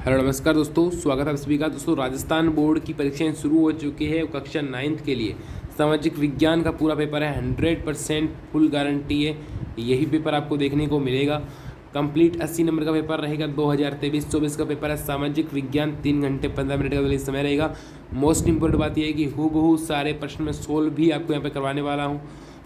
Hello नमस्कार दोस्तों, स्वागत है आप सभी का। दोस्तों, राजस्थान बोर्ड की परीक्षाएं शुरू हो चुकी है। कक्षा 9th के लिए सामाजिक विज्ञान का पूरा पेपर है। 100% फुल गारंटी है, यही पेपर आपको देखने को मिलेगा। कंप्लीट 80 नंबर का पेपर रहेगा। 2023-24 का पेपर है। सामाजिक विज्ञान 3 घंटे 15 मिनट का समय रहेगा। मोस्ट इंपॉर्टेंट बात यह है कि हूबहू सारे प्रश्न में सोल्व भी आपको यहाँ पे करवाने वाला हूँ।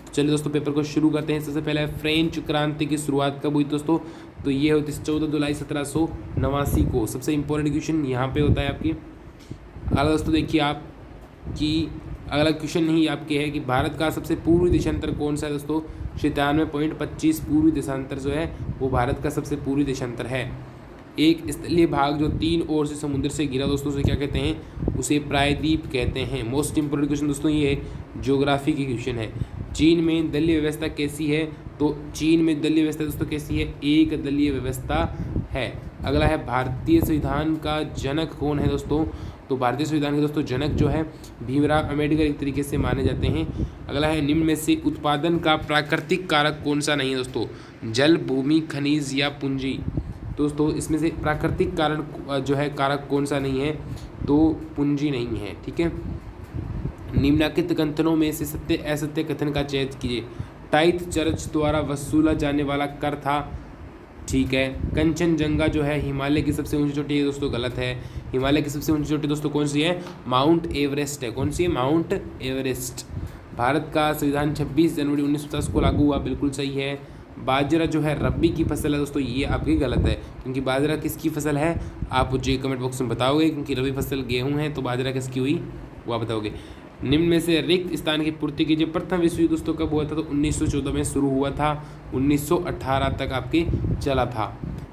चलिए दोस्तों, पेपर को शुरू करते हैं। सबसे पहले फ्रेंच क्रांति की शुरुआत कब हुई दोस्तों? तो ये होती है 14 जुलाई 1789 को। सबसे इंपॉर्टेंट क्वेश्चन यहाँ पे होता है आपकी। अगला दोस्तों देखिए आप कि अगला क्वेश्चन ही आपके है कि भारत का सबसे पूर्वी देशांतर कौन सा है दोस्तों? 97.25 पूर्वी देशांतर जो है वो भारत का सबसे पूर्वी देशांतर है। एक स्थलीय भाग जो 3 ओर से समुद्र से घिरा दोस्तों उसे क्या कहते हैं? उसे प्रायद्वीप कहते हैं। मोस्ट इंपोर्टेंट क्वेश्चन दोस्तों ये ज्योग्राफी की क्वेश्चन है। चीन में दलीय व्यवस्था कैसी है? तो चीन में दलीय व्यवस्था दोस्तों कैसी है? एक दलीय व्यवस्था है। अगला है भारतीय संविधान का जनक कौन है दोस्तों? तो भारतीय संविधान के दोस्तों जनक जो है भीमराव अम्बेडकर एक तरीके से माने जाते हैं। अगला है निम्न में से उत्पादन का प्राकृतिक कारक कौन सा नहीं है दोस्तों? जल, भूमि, खनिज या पूंजी? दोस्तों इसमें से प्राकृतिक कारण जो है कारक कौन सा नहीं है? तो पूंजी नहीं है। ठीक है। निम्नलिखित कथनों में से सत्य असत्य कथन का चयन कीजिए। टाइथ चर्च द्वारा वसूला जाने वाला कर था। ठीक है। कंचनजंगा जो है हिमालय की सबसे ऊंची चोटी है दोस्तों, गलत है। हिमालय की सबसे ऊंची चोटी दोस्तों कौन सी है? माउंट एवरेस्ट है। कौन सी है? Mount Everest. भारत का संविधान 26 जनवरी 1950 को लागू हुआ, बिल्कुल सही है। बाजरा जो है रबी की फसल है दोस्तों, ये आपकी गलत है, क्योंकि बाजरा किसकी फसल है आप मुझे कमेंट बॉक्स में बताओगे, क्योंकि रबी फसल गेहूं है तो बाजरा किसकी हुई वो आप बताओगे। निम्न में से रिक्त स्थान की पूर्ति कीजिए। प्रथम विश्व युद्ध दोस्तों कब हुआ था? तो 1914 में शुरू हुआ था, 1918 तक आपके चला था।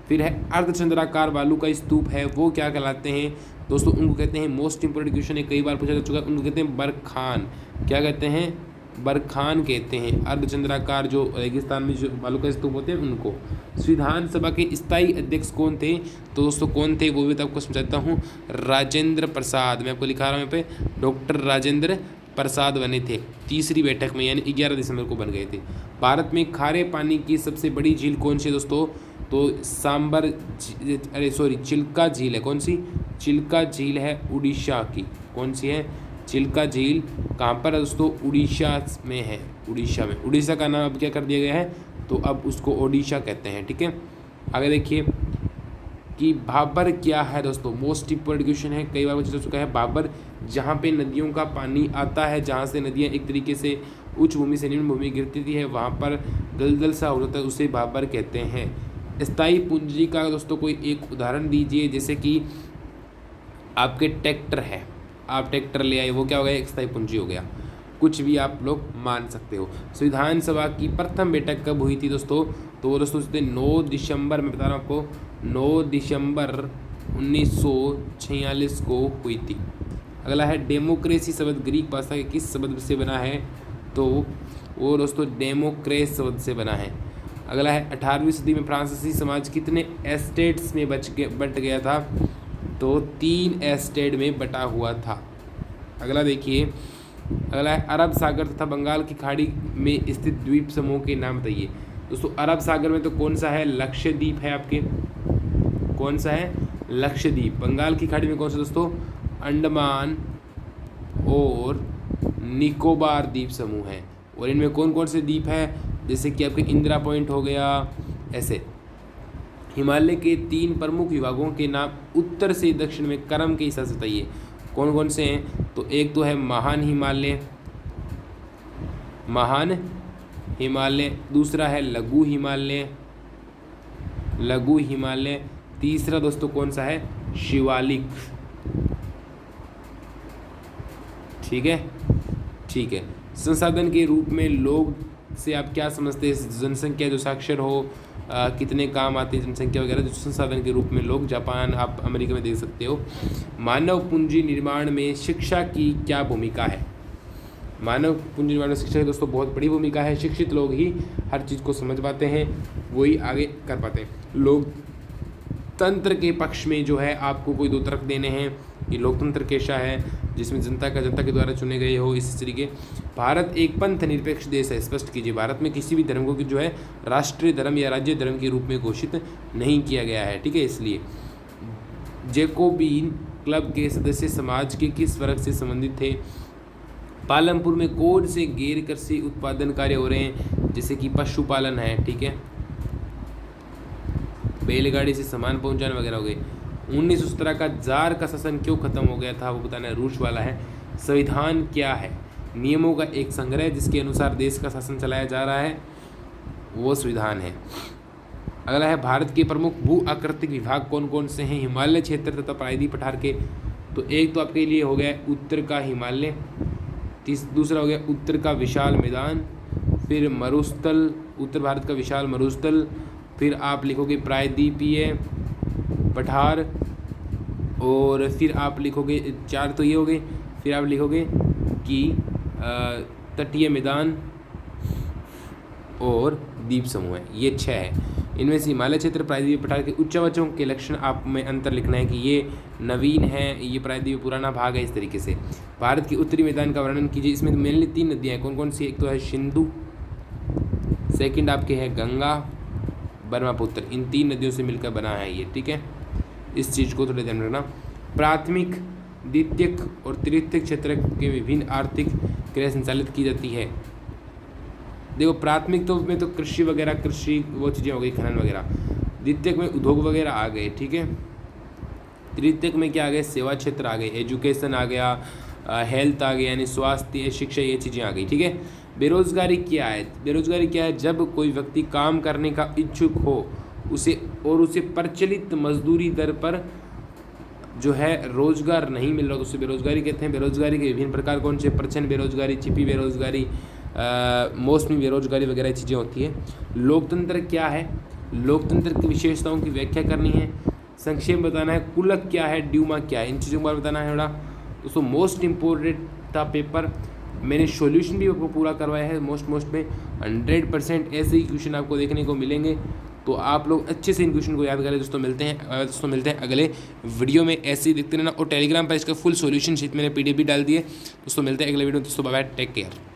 फिर है अर्धचंद्राकार बालू का स्तूप है, वो क्या कहलाते हैं दोस्तों? उनको कहते हैं, मोस्ट इंपोर्टेंट क्वेश्चन है, कई बार पूछा जा चुका है, उनको कहते हैं बरखान। क्या कहते हैं? बरखान कहते हैं। अर्धचंद्राकार जो रेगिस्तान में जो बालू का स्तूप होते हैं उनको। विधानसभा के स्थायी अध्यक्ष कौन थे? तो दोस्तों कौन थे वो भी तो आपको समझाता हूँ। राजेंद्र प्रसाद, मैं आपको लिखा रहा हूँ यहाँ पे, डॉक्टर राजेंद्र प्रसाद बने थे तीसरी बैठक में, यानी 11 दिसंबर को बन गए थे। भारत में खारे पानी की सबसे बड़ी झील कौन सी है दोस्तों? तो चिल्का झील है। कौन सी? चिल्का झील है उड़ीसा की। कौन सी है? चिल्का झील कहाँ पर है दोस्तों? उड़ीसा में है। उड़ीसा में। उड़ीसा का नाम अब क्या कर दिया गया है? तो अब उसको ओडिशा कहते हैं। ठीक है। आगे देखिए कि भाबर क्या है दोस्तों? मोस्ट इंपोर्टेंट क्वेश्चन है, कई बार पूछा जा चुका है। भाबर जहाँ पे नदियों का पानी आता है, जहाँ से नदियाँ एक तरीके से उच्च भूमि से निम्न भूमि गिरती थी है, वहाँ पर दलदल सा हो जाता है, उसे भाबर कहते हैं। स्थायी पूंजी का दोस्तों कोई एक उदाहरण दीजिए। जैसे कि आपके ट्रैक्टर है, आप ट्रैक्टर ले आए, वो क्या हो गया? एक स्थायी पूंजी हो गया। कुछ भी आप लोग मान सकते हो। संविधान सभा की प्रथम बैठक कब हुई थी दोस्तों? तो वो दोस्तों 9 दिसंबर, मैं बता रहा हूँ आपको, 9 दिसंबर 1946 को हुई थी। अगला है डेमोक्रेसी शब्द ग्रीक भाषा के किस शब्द से बना है? तो वो दोस्तों डेमोक्रेस शब्द से बना है। अगला है 18वीं सदी में फ्रांसीसी समाज कितने एस्टेट्स में बट गया था? तो 3 एस्टेट में बटा हुआ था। अगला देखिए, अगला है अरब सागर तथा बंगाल की खाड़ी में स्थित द्वीप समूह के नाम बताइए। दोस्तों अरब सागर में तो कौन सा है? लक्षद्वीप है आपके। कौन सा है? लक्षद्वीप। बंगाल की खाड़ी में कौन सा दोस्तों? अंडमान और निकोबार द्वीप समूह है। और इनमें कौन कौन से द्वीप है? जैसे कि आपके इंदिरा पॉइंट हो गया, ऐसे। हिमालय के 3 प्रमुख विभागों के नाम उत्तर से दक्षिण में क्रम के हिसाब से बताइए। कौन कौन से हैं? तो एक तो है महान हिमालय, महान हिमालय। दूसरा है लघु हिमालय, लघु हिमालय। तीसरा दोस्तों कौन सा है? शिवालिक। ठीक है। ठीक है। संसाधन के रूप में लोग से आप क्या समझते हैं? जनसंख्या जो साक्षर हो, कितने काम आते हैं जनसंख्या वगैरह, जो संसाधन के रूप में लोग, जापान आप अमेरिका में देख सकते हो। मानव पूंजी निर्माण में शिक्षा की क्या भूमिका है? मानव पूंजी निर्माण में शिक्षा की दोस्तों बहुत बड़ी भूमिका है। शिक्षित लोग ही हर चीज़ को समझ पाते हैं, वही आगे कर पाते हैं। लोकतंत्र के पक्ष में जो है आपको कोई 2 तर्क देने हैं कि लोकतंत्र कैसा है, जिसमें जनता के द्वारा चुने गए हो, इस तरीके। भारत एक पंथ निरपेक्ष देश है, स्पष्ट कीजिए। भारत में किसी भी धर्म को जो है राष्ट्रीय धर्म या राज्य धर्म के रूप में घोषित नहीं किया गया है। ठीक है। इसलिए जैकोबिन क्लब के सदस्य समाज के किस वर्ग से संबंधित थे? पालमपुर में कौन से गैर कृषि उत्पादन कार्य हो रहे हैं, जैसे कि पशुपालन है, ठीक है, बैलगाड़ी से सामान पहुंचाने वगैरह हो गए। 1917 का जार का शासन क्यों खत्म हो गया था, वो बताना है, रूस वाला है। संविधान क्या है? नियमों का एक संग्रह जिसके अनुसार देश का शासन चलाया जा रहा है, वो संविधान है। अगला है, भारत के प्रमुख भू आकृतिक विभाग कौन कौन से हैं? हिमालय क्षेत्र तथा प्रायद्वीप पठार के। तो एक तो आपके लिए हो गया उत्तर का हिमालय, दूसरा हो गया उत्तर का विशाल मैदान, फिर मरुस्थल, उत्तर भारत का विशाल मरुस्थल, फिर आप लिखोगे प्रायद्वीपीय पठार, और फिर आप लिखोगे, 4 तो ये हो गए, फिर आप लिखोगे कि तटीय मैदान और द्वीप समूह है, ये 6 है। इनमें से हिमालय क्षेत्र प्रायद्वीप पठार के उच्चवाचों के लक्षण आप में अंतर लिखना है कि ये नवीन है, ये प्रायद्वीप पुराना भाग है, इस तरीके से। भारत के उत्तरी मैदान का वर्णन कीजिए। इसमें मेनली 3 नदियाँ हैं, कौन कौन सी? एक तो है सिंधु, सेकंड आपके है गंगा, ब्रह्मपुत्र। इन 3 नदियों से मिलकर बना है ये, ठीक है, इस चीज़ को थोड़ा ध्यान रखना। प्राथमिक, द्वितीयक और तृतीयक क्षेत्र के विभिन्न आर्थिक क्रिया संचालित की जाती है। देखो, प्राथमिक तो में तो कृषि वगैरह, कृषि वो चीज़ें हो गई, खनन वगैरह। द्वितीयक में उद्योग वगैरह आ गए, ठीक है। तृतीयक में क्या आ गए? सेवा क्षेत्र आ गए, एजुकेशन आ गया, हेल्थ आ गया, यानी स्वास्थ्य, शिक्षा, ये चीज़ें आ गई, ठीक है। बेरोजगारी क्या है? बेरोजगारी क्या है? जब कोई व्यक्ति काम करने का इच्छुक हो उसे प्रचलित मजदूरी दर पर जो है रोजगार नहीं मिल रहा, तो उसे बेरोजगारी कहते हैं। बेरोजगारी के विभिन्न प्रकार कौन से? प्रच्छन्न बेरोजगारी, छिपी बेरोजगारी, मौसमी बेरोजगारी वगैरह चीज़ें होती है। लोकतंत्र क्या है? लोकतंत्र की विशेषताओं की व्याख्या करनी है, संक्षेप बताना है। कुलक क्या है? ड्यूमा क्या है? इन चीज़ों के बारे में बताना है बड़ा। दोस्तों मोस्ट इम्पोर्टेंट था पेपर, मैंने सॉल्यूशन भी आपको पूरा करवाया है। मोस्ट में 100% ऐसे ही क्वेश्चन आपको देखने को मिलेंगे, तो आप लोग अच्छे से इन क्वेश्चन को याद करें। दोस्तों मिलते हैं अगले वीडियो में, ऐसे ही देखते रहना। और टेलीग्राम पर इसका फुल सॉल्यूशन शीट मैंने PDF भी डाल दी है। दोस्तों मिलते हैं अगले वीडियो में। दोस्तों बाय बाय, टेक केयर।